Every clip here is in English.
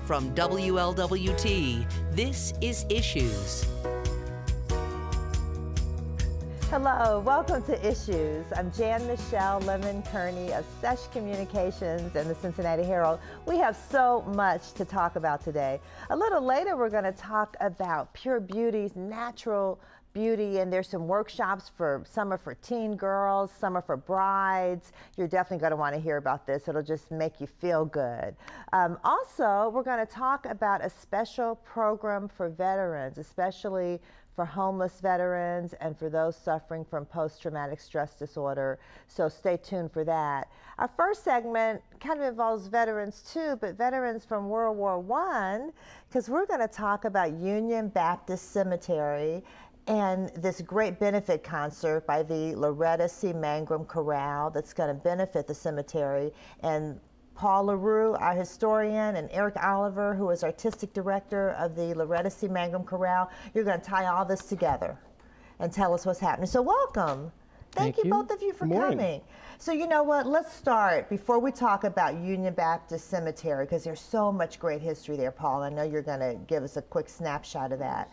From WLWT, this is Issues. Hello, welcome to Issues. I'm Jan-Michele Lemon Kearney of Sesh Communications and the Cincinnati Herald. We have so much to talk about today. A little later, we're going to talk about Pure Beauty's natural beauty, and there's some workshops some are for teen girls, some are for brides. You're definitely going to want to hear about this. It'll just make you feel good. Also, we're going to talk about a special program for veterans, especially for homeless veterans and for those suffering from post-traumatic stress disorder. So stay tuned for that. Our first segment kind of involves veterans too, but veterans from World War I, because we're going to talk about Union Baptist Cemetery and this great benefit concert by the Loretta Manggrum Chorale that's going to benefit the cemetery. And Paul Larue, our historian, and Eric Oliver, who is artistic director of the Loretta Manggrum Chorale, you're going to tie all this together and tell us what's happening. So welcome. Thank you both of you for coming. So you know what, let's start before we talk about Union Baptist Cemetery, because there's so much great history there, Paul. I know you're going to give us a quick snapshot of that.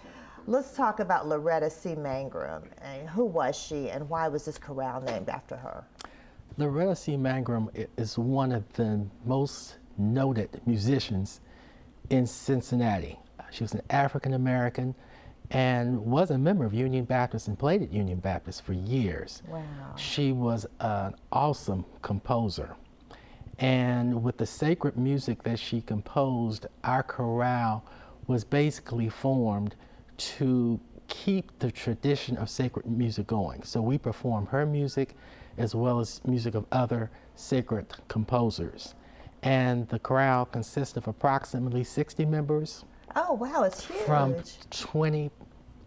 Let's talk about Loretta Manggrum. And who was she, and why was this chorale named after her? Loretta Manggrum is one of the most noted musicians in Cincinnati. She was an African American and was a member of Union Baptist and played at Union Baptist for years. Wow. She was an awesome composer. And with the sacred music that she composed, our chorale was basically formed to keep the tradition of sacred music going. So we perform her music as well as music of other sacred composers. And the chorale consists of approximately 60 members. Oh wow, it's huge. From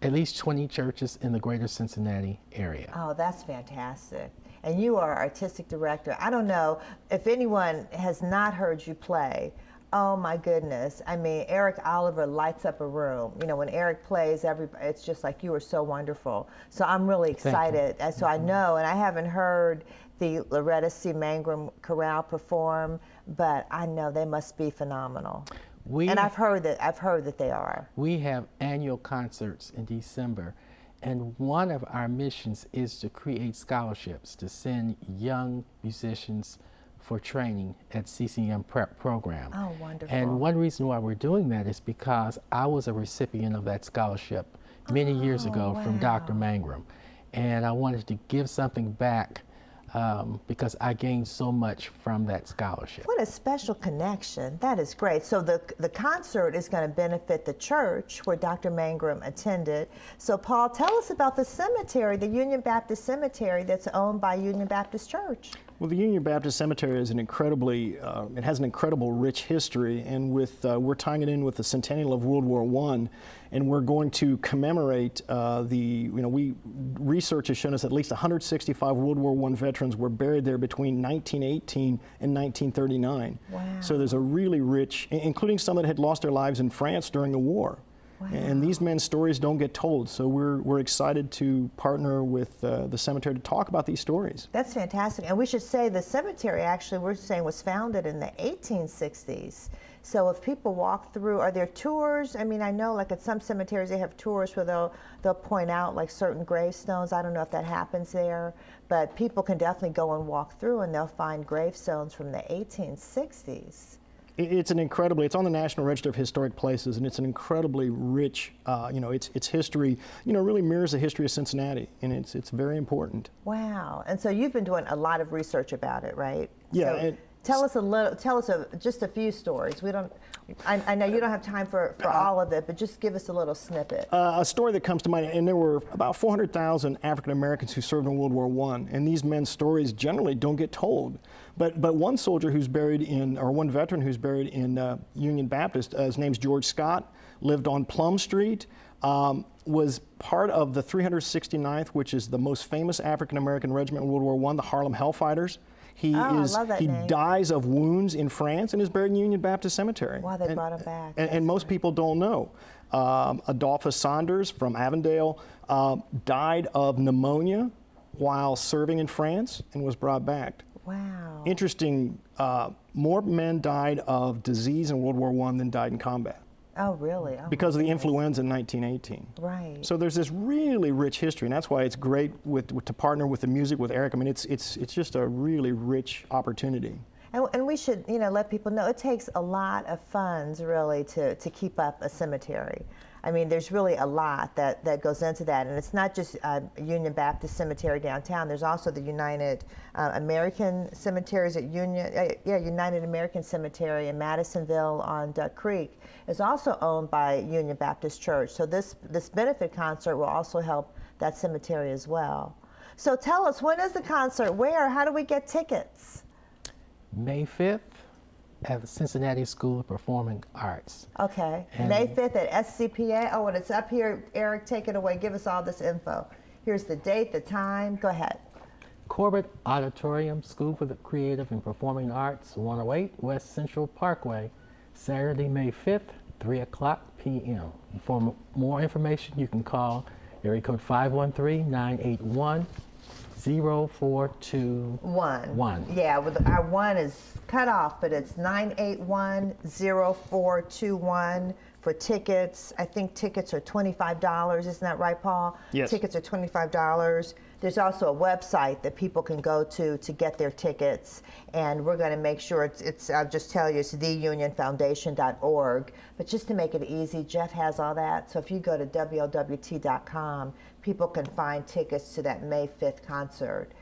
at least 20 churches in the greater Cincinnati area. Oh, that's fantastic. And you are artistic director. I don't know if anyone has not heard you play. Oh my goodness. I mean, Eric Oliver lights up a room. You know, when Eric plays, it's just like, you are so wonderful. So I'm really excited. And so I know, and I haven't heard the Loretta Manggrum Chorale perform, but I know they must be phenomenal. And I've heard that they are. We have annual concerts in December, and one of our missions is to create scholarships to send young musicians for training at CCM Prep program. Oh, wonderful. And one reason why we're doing that is because I was a recipient of that scholarship many years ago from Dr. Manggrum. And I wanted to give something back because I gained so much from that scholarship. What a special connection. That is great. So the concert is going to benefit the church where Dr. Manggrum attended. So Paul, tell us about the cemetery, the Union Baptist Cemetery that's owned by Union Baptist Church. Well, the Union Baptist Cemetery is it has an incredible rich history, and we're tying it in with the Centennial of World War I, and we're going to commemorate research has shown us at least 165 World War I veterans were buried there between 1918 and 1939. Wow. So there's a really rich, including some that had lost their lives in France during the war. Wow. And these men's stories don't get told, so we're excited to partner with the cemetery to talk about these stories. That's fantastic. And we should say the cemetery actually, we're saying, was founded in the 1860s. So if people walk through, are there tours? I mean, I know like at some cemeteries they have tours where they'll point out like certain gravestones. I don't know if that happens there, but people can definitely go and walk through and they'll find gravestones from the 1860s. It's on the National Register of Historic Places, and it's an incredibly rich, its history, really mirrors the history of Cincinnati, and it's very important. Wow. And so you've been doing a lot of research about it, right? Yeah. So tell us just a few stories. I know you don't have time for all of it, but just give us a little snippet. A story that comes to mind, and there were about 400,000 African Americans who served in World War I, and these men's stories generally don't get told. But one soldier who's buried one veteran who's buried in Union Baptist, his name's George Scott, lived on Plum Street, was part of the 369th, which is the most famous African American regiment in World War I, the Harlem Hellfighters. He dies of wounds in France and is buried in Union Baptist Cemetery. Wow, they brought him back. And most people don't know. Adolphus Saunders from Avondale died of pneumonia while serving in France and was brought back. Wow. Interesting, more men died of disease in World War I than died in combat. Oh, really? Oh, because of the influenza in 1918. Right. So there's this really rich history, and that's why it's great to partner with the music with Eric. I mean, it's just a really rich opportunity. And we should, let people know it takes a lot of funds really to keep up a cemetery. I mean, there's really a lot that goes into that, and it's not just Union Baptist Cemetery downtown. There's also the United American Cemeteries at United American Cemetery in Madisonville on Duck Creek is also owned by Union Baptist Church. So this benefit concert will also help that cemetery as well. So tell us, when is the concert? Where? How do we get tickets? May 5th at the Cincinnati School of Performing Arts. Okay, And May 5th at SCPA. Oh, and it's up here. Eric, take it away. Give us all this info. Here's the date, the time. Go ahead. Corbett Auditorium, School for the Creative and Performing Arts, 108 West Central Parkway, Saturday, May 5th, 3:00 p.m. For more information, you can call area code 513-981-0421. Yeah, our one is cut off, but it's 981-0421 for tickets. I think tickets are $25. Isn't that right, Paul? Yes. Tickets are $25. There's also a website that people can go to get their tickets, and we're going to make sure it's I'll just tell you, it's theunionfoundation.org. But just to make it easy, Jeff has all that. So if you go to WLWT.com, people can find tickets to that May 5th concert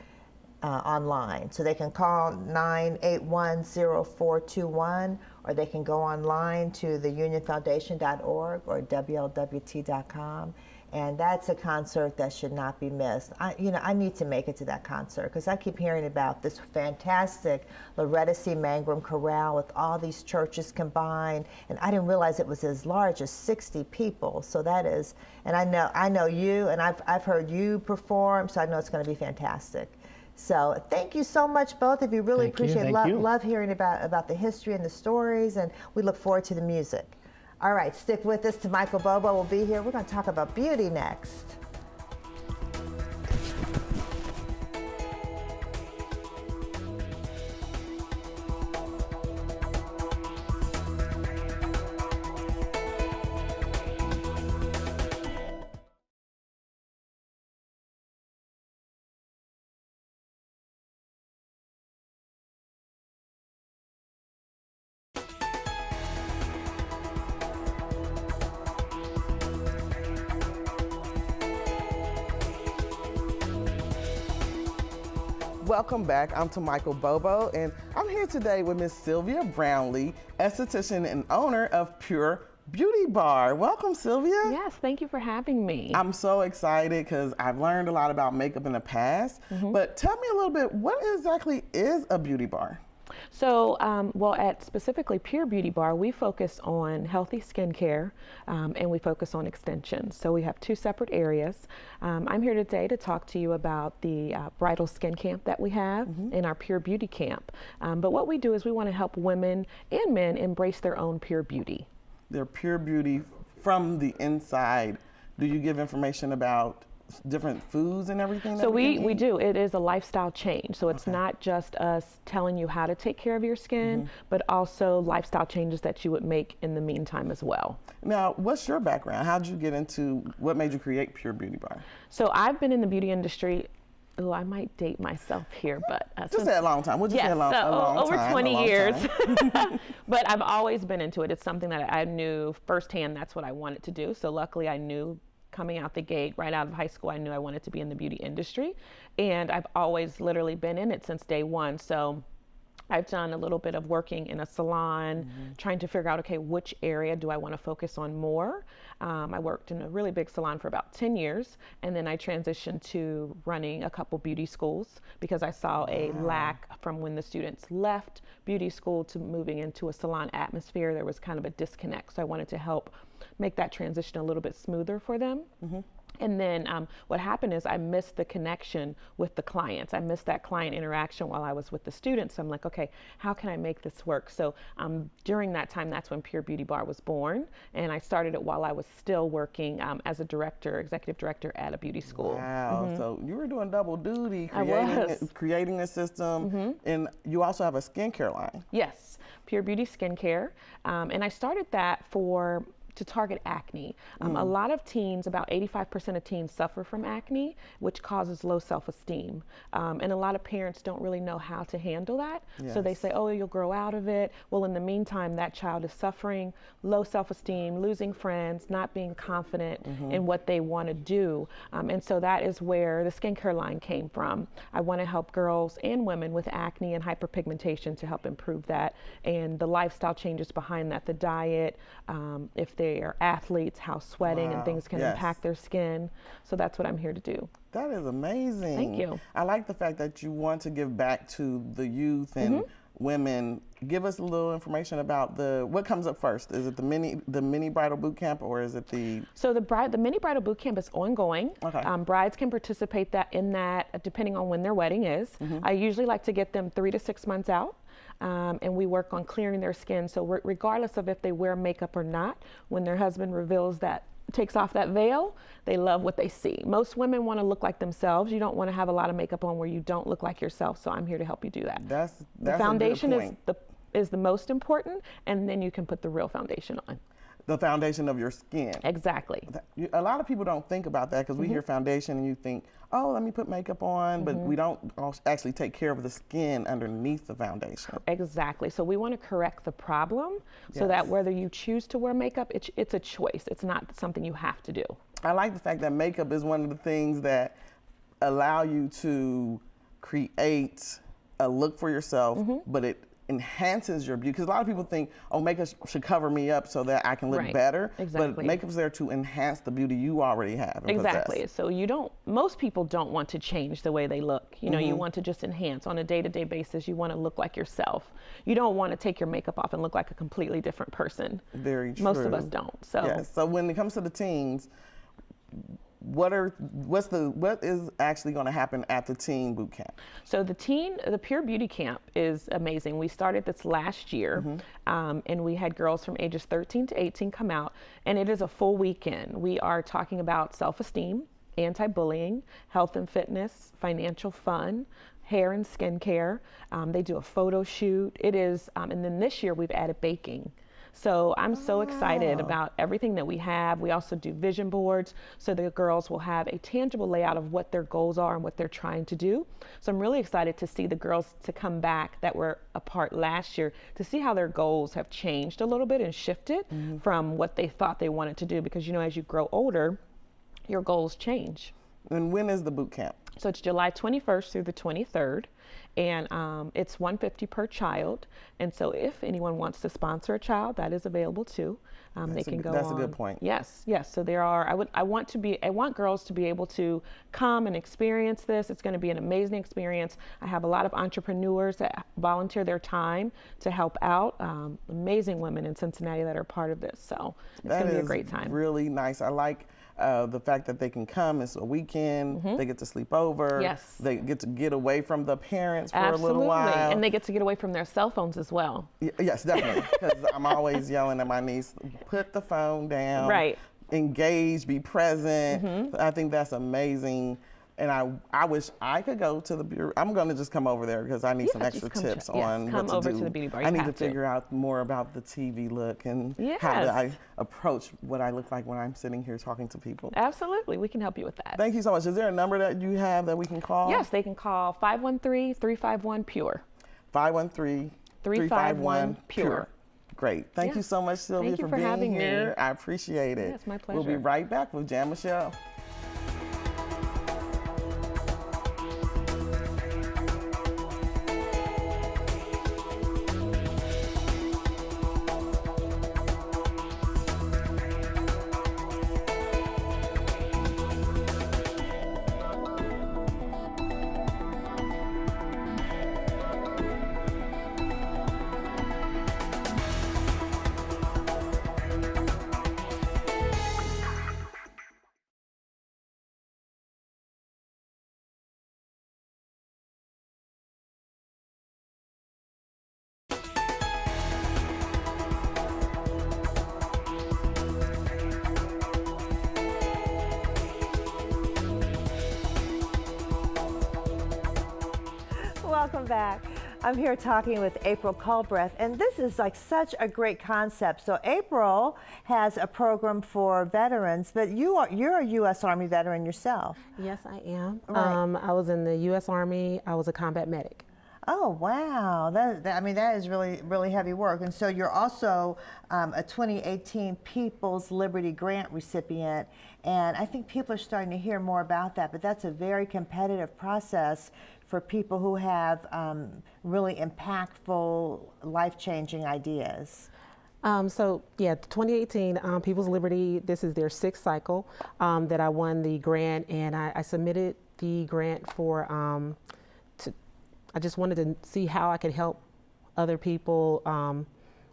online. So they can call 981-0421, or they can go online to theunionfoundation.org or WLWT.com. And that's a concert that should not be missed. I need to make it to that concert because I keep hearing about this fantastic Loretta C. Manggrum Chorale with all these churches combined, and I didn't realize it was as large as 60 people. So that is, and I know you, and I've heard you perform, so I know it's going to be fantastic. So thank you so much, both of you. Really appreciate it. Love hearing about the history and the stories, and we look forward to the music. All right, stick with us. Michael Bobo will be here. We're going to talk about beauty next. Welcome back. I'm Michael Bobo, and I'm here today with Miss Sylvia Brownlee, esthetician and owner of Pure Beauty Bar. Welcome, Sylvia. Yes, thank you for having me. I'm so excited because I've learned a lot about makeup in the past, but tell me a little bit, what exactly is a beauty bar? So, at specifically Pure Beauty Bar, we focus on healthy skincare and we focus on extensions. So we have two separate areas. I'm here today to talk to you about the bridal skin camp that we have in our Pure Beauty camp. But what we do is we want to help women and men embrace their own pure beauty. Their pure beauty from the inside. Do you give information about different foods and everything? So we do. It is a lifestyle change. So it's not just us telling you how to take care of your skin, but also lifestyle changes that you would make in the meantime as well. Now, what's your background? How did you get into, what made you create Pure Beauty Bar? So I've been in the beauty industry. Oh, I might date myself here, but just say a long time. We'll just say a long time. Over 20 years. But I've always been into it. It's something that I knew firsthand that's what I wanted to do. So luckily I knew coming out the gate, right out of high school, I knew I wanted to be in the beauty industry. And I've always literally been in it since day one. So I've done a little bit of working in a salon, trying to figure out, okay, which area do I want to focus on more? I worked in a really big salon for about 10 years, and then I transitioned to running a couple beauty schools because I saw a lack from when the students left beauty school to moving into a salon atmosphere. There was kind of a disconnect, so I wanted to help make that transition a little bit smoother for them. And then what happened is I missed the connection with the clients. I missed that client interaction while I was with the students. So I'm like, okay, how can I make this work? So during that time, that's when Pure Beauty Bar was born. And I started it while I was still working as a director, executive director at a beauty school. Wow, so you were doing double duty, I was. creating a system, and you also have a skincare line. Yes, Pure Beauty Skincare. And I started that to target acne. A lot of teens, about 85% of teens suffer from acne, which causes low self-esteem. And a lot of parents don't really know how to handle that. So they say, oh, you'll grow out of it. Well, in the meantime, that child is suffering low self-esteem, losing friends, not being confident in what they want to do. And so that is where the skincare line came from. I want to help girls and women with acne and hyperpigmentation to help improve that. And the lifestyle changes behind that, the diet, if they are athletes, how sweating and things can impact their skin. So that's what I'm here to do. That is amazing. Thank you. I like the fact that you want to give back to the youth and women. Give us a little information about what comes up first. Is it the mini bridal boot camp, or is it the? So the mini bridal boot camp is ongoing. Okay. Brides can participate in that depending on when their wedding is. I usually like to get them 3 to 6 months out. And we work on clearing their skin. So regardless of if they wear makeup or not, when their husband takes off that veil, they love what they see. Most women want to look like themselves. You don't want to have a lot of makeup on where you don't look like yourself. So I'm here to help you do that. That's the foundation a good point. is the most important, and then you can put the real foundation on. The foundation of your skin. Exactly. A lot of people don't think about that because we hear foundation and you think, oh, let me put makeup on, but we don't actually take care of the skin underneath the foundation. Exactly. So we want to correct the problem so that whether you choose to wear makeup, it's a choice. It's not something you have to do. I like the fact that makeup is one of the things that allow you to create a look for yourself, but it enhances your beauty, because a lot of people think, oh, makeup should cover me up so that I can look better. Exactly. But makeup's there to enhance the beauty you already have. Exactly. Possess. So most people don't want to change the way they look. You know, you want to just enhance on a day-to-day basis. You want to look like yourself. You don't want to take your makeup off and look like a completely different person. Very true. Most of us don't. So yes. So when it comes to the teens, what is actually going to happen at the teen boot camp? So the Pure Beauty Camp is amazing. We started this last year, and we had girls from ages 13 to 18 come out, and it is a full weekend. We are talking about self-esteem, anti-bullying, health and fitness, financial fun, hair and skincare. They do a photo shoot. It is, and then this year we've added baking. So I'm so excited about everything that we have. We also do vision boards, so the girls will have a tangible layout of what their goals are and what they're trying to do. So I'm really excited to see the girls to come back that were a part last year, to see how their goals have changed a little bit and shifted from what they thought they wanted to do, because, you know, as you grow older, your goals change. And when is the boot camp? So it's July 21st through the 23rd, and it's $150 per child. And so if anyone wants to sponsor a child, that is available too. They can go on. That's a good point. Yes, yes. So there are. I want girls to be able to come and experience this. It's going to be an amazing experience. I have a lot of entrepreneurs that volunteer their time to help out. Amazing women in Cincinnati that are part of this. So it's going to be a great time. Really nice. I like the fact that they can come. It's a weekend. They get to sleep over. Yes. They get to get away from the parents for Absolutely. a little while. And they get to get away from their cell phones as well. Yes, definitely. Because I'm always yelling at my niece, put the phone down. Right. Engage, be present. I think that's amazing. And I wish I could go to the Bureau. I'm going to just come over there because I need some extra tips on what to do. Come over to the beauty bar. I need to figure out more about the TV look and how do I approach what I look like when I'm sitting here talking to people. Absolutely. We can help you with that. Thank you so much. Is there a number that you have that we can call? Yes, they can call 513-351-PURE. 513-351-PURE. Great. Thank you so much, Sylvia, for being here. I appreciate it. It's my pleasure. We'll be right back with Jan-Michele. Welcome back. I'm here talking with April Culbreath, and this is like such a great concept. So April has a program for veterans, but you're a U.S. Army veteran yourself. Yes, I am. Right. I was in the U.S. Army. I was a combat medic. Oh, wow. I mean, that is really, really heavy work. And so you're also a 2018 People's Liberty Grant recipient. And I think people are starting to hear more about that. But that's a very competitive process for people who have really impactful, life-changing ideas. So, yeah, 2018 People's Liberty, this is their 6th cycle that I won the grant. And I submitted the grant for I just wanted to see how I could help other people,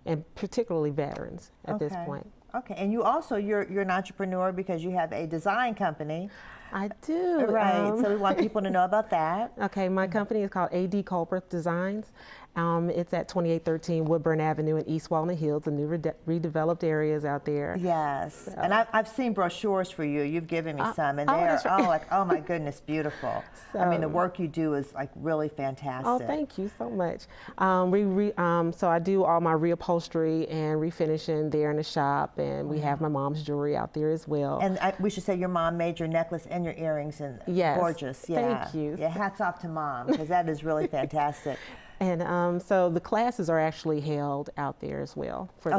and particularly veterans at this point. Okay, and you also, you're an entrepreneur because you have a design company. I do. Right, so we want people to know about that. Okay, my company is called AD Culbreath Designs. It's at 2813 Woodburn Avenue in East Walnut Hills, the new redeveloped areas out there. Yes, and I've seen brochures for you. You've given me some, and they're like, oh my goodness, beautiful. I mean, the work you do is like really fantastic. Oh, thank you so much. So I do all my reupholstery and refinishing there in the shop, and we have my mom's jewelry out there as well. And we should say your mom made your necklace and your earrings, and gorgeous. Yeah. Thank you. Yeah, hats off to Mom, because that is really fantastic. And so the classes are actually held out there as well for the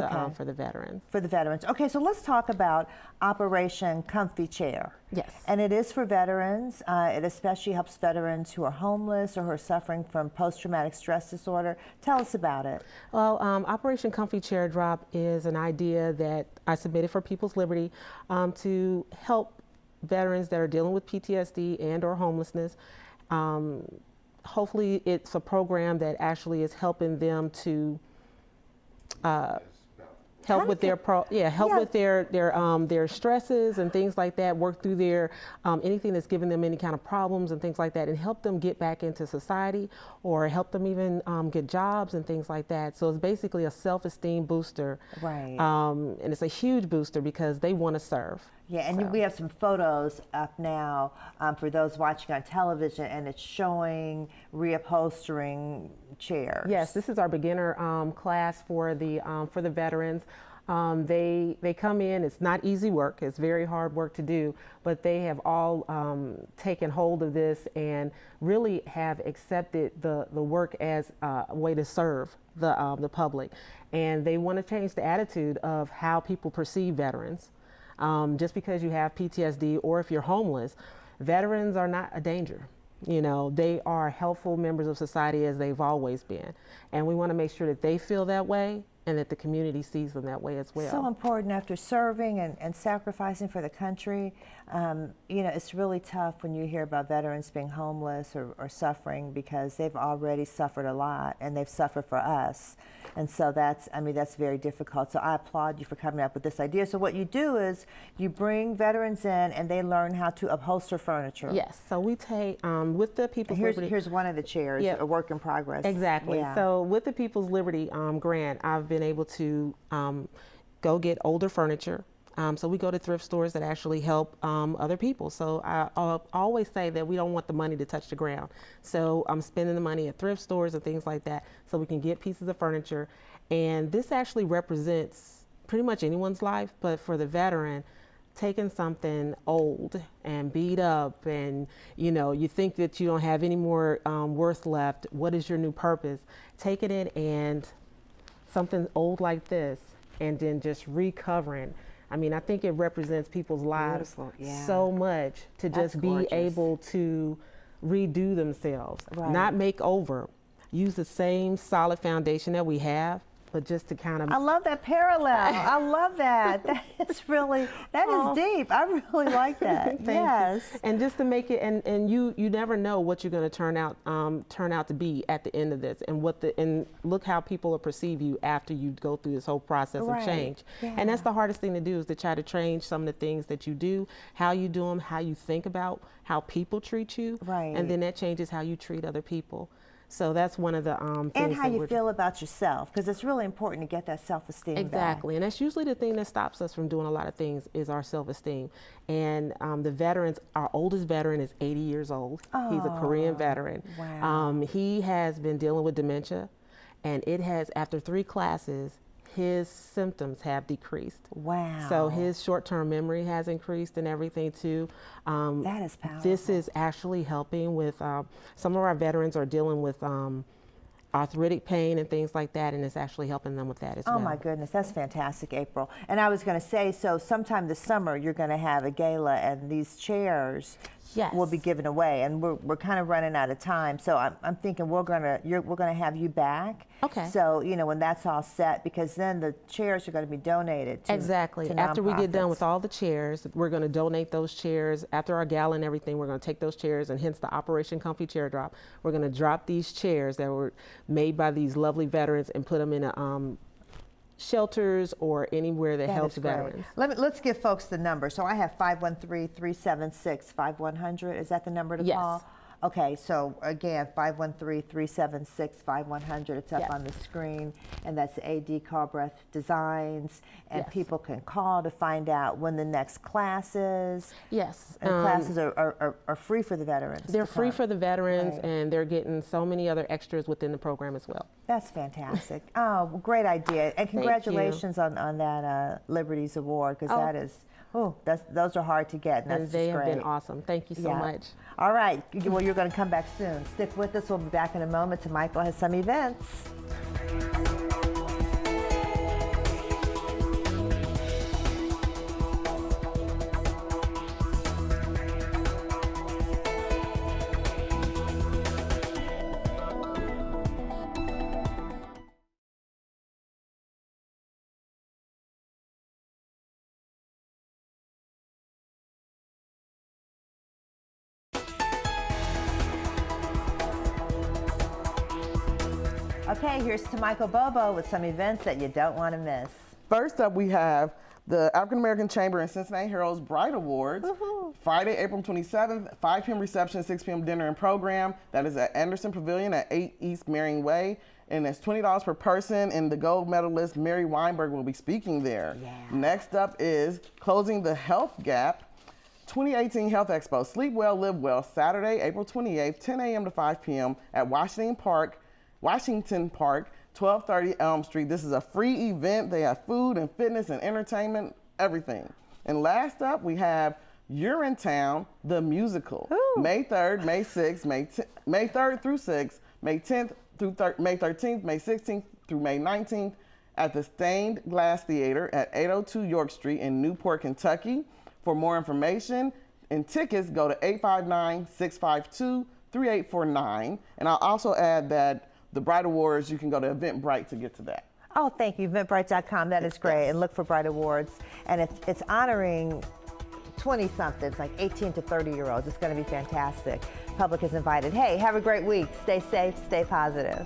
veterans. For the veterans. Okay, so let's talk about Operation Comfy Chair. Yes. And it is for veterans. It especially helps veterans who are homeless or who are suffering from post-traumatic stress disorder. Tell us about it. Well, Operation Comfy Chair Drop is an idea that I submitted for People's Liberty to help veterans that are dealing with PTSD and or homelessness. Hopefully it's a program that actually is helping them to help with their with their stresses and things like that, work through their anything that's giving them any kind of problems and things like that, and help them get back into society or help them even get jobs and things like that. So it's basically a self-esteem booster. Right. And it's a huge booster because they want to serve. Yeah, and we have some photos up now for those watching on television, and it's showing reupholstering chairs. Yes, this is our beginner class for the veterans. They come in. It's not easy work. It's very hard work to do, but they have all taken hold of this and really have accepted the work as a way to serve the public, and they want to change the attitude of how people perceive veterans. Just because you have PTSD or if you're homeless, veterans are not a danger. You know, they are helpful members of society as they've always been. And we want to make sure that they feel that way and that the community sees them that way as well. So important after serving and sacrificing for the country. You know, it's really tough when you hear about veterans being homeless or suffering because they've already suffered a lot and they've suffered for us. And so that's very difficult. So I applaud you for coming up with this idea. So what you do is you bring veterans in and they learn how to upholster furniture. Yes, so we take, with the People's Liberty. Here's one of the chairs, a work in progress. Exactly. Yeah. So with the People's Liberty grant, I've been able to go get older furniture. So we go to thrift stores that actually help other people. So I always say that we don't want the money to touch the ground. So I'm spending the money at thrift stores and things like that so we can get pieces of furniture. And this actually represents pretty much anyone's life, but for the veteran, taking something old and beat up and, you know, you think that you don't have any more worth left, what is your new purpose? Taking it and something old like this and then just recovering. I mean, I think it represents people's lives so much to just be able to redo themselves, not make over, use the same solid foundation that we have, but just to kind of. I love that parallel. I love that. That is deep. I really like that. Yes. And just to make it, and you never know what you're going to turn out to be at the end of this, and look how people will perceive you after you go through this whole process of change. Yeah. And that's the hardest thing to do, is to try to change some of the things that you do, how you do them, how you think about how people treat you, and then that changes how you treat other people. So that's one of the things. And how that you we're- feel about yourself, because it's really important to get that self-esteem back. Exactly, and that's usually the thing that stops us from doing a lot of things is our self-esteem. And the veterans, our oldest veteran is 80 years old. He's a Korean veteran. Wow. He has been dealing with dementia, and it has, after 3 classes, his symptoms have decreased. Wow. So his short-term memory has increased and everything too. That is powerful. This is actually helping with, some of our veterans are dealing with arthritic pain and things like that, and it's actually helping them with that as well. Oh my goodness, that's fantastic, April. And I was going to say, so sometime this summer you're going to have a gala, and these chairs will be given away, and we're kind of running out of time. So I'm thinking we're going to have you back. Okay. So when that's all set, because then the chairs are going to be donated to Exactly. to After we get done nonprofits. with all the chairs, we're going to donate those chairs. After our gala and everything, we're going to take those chairs, and hence the Operation Comfy Chair Drop. We're going to drop these chairs that were made by these lovely veterans and put them in shelters or anywhere that helps is great. veterans. Let's give folks the number. So I have 513-376-5100. Is that the number to Yes. call? Okay, so again, 513-376-5100. It's up Yes. on the screen, and that's AD Culbreath Designs. And Yes. people can call to find out when the next class is. Yes. And classes are free for the veterans. They're free for the veterans, Right. and they're getting so many other extras within the program as well. That's fantastic. Oh, well, great idea. And congratulations on that Liberties Award, because that is, those are hard to get, and that's And they just have great. been awesome. Thank you so much. All right. Well, you're going to come back soon. Stick with us. We'll be back in a moment. Michael has some events. Okay, here's to Michael Bobo with some events that you don't want to miss. First up, we have the African American Chamber and Cincinnati Herald's Bright Awards. Friday, April 27th, 5 p.m. reception, 6 p.m. dinner and program. That is at Anderson Pavilion at 8 East Marion Way. And it's $20 per person, and the gold medalist Mary Weinberg will be speaking there. Next up is Closing the Health Gap 2018 Health Expo. Sleep Well, Live Well, Saturday, April 28th, 10 a.m. to 5 p.m. at Washington Park, 1230 Elm Street. This is a free event. They have food and fitness and entertainment, everything. And last up, we have URINETOWN, the musical. May 3rd, May 6th, May 3rd through 6th, May 10th through May 13th, May 16th through May 19th at the Stained Glass Theater at 802 York Street in Newport, Kentucky. For more information and tickets, go to 859-652-3849. And I'll also add that the Bright Awards, you can go to Eventbrite to get to that. Oh, thank you. Eventbrite.com. That is great. And look for Bright Awards. And it's honoring 20-somethings, like 18 to 30-year-olds. It's going to be fantastic. Public is invited. Hey, have a great week. Stay safe. Stay positive.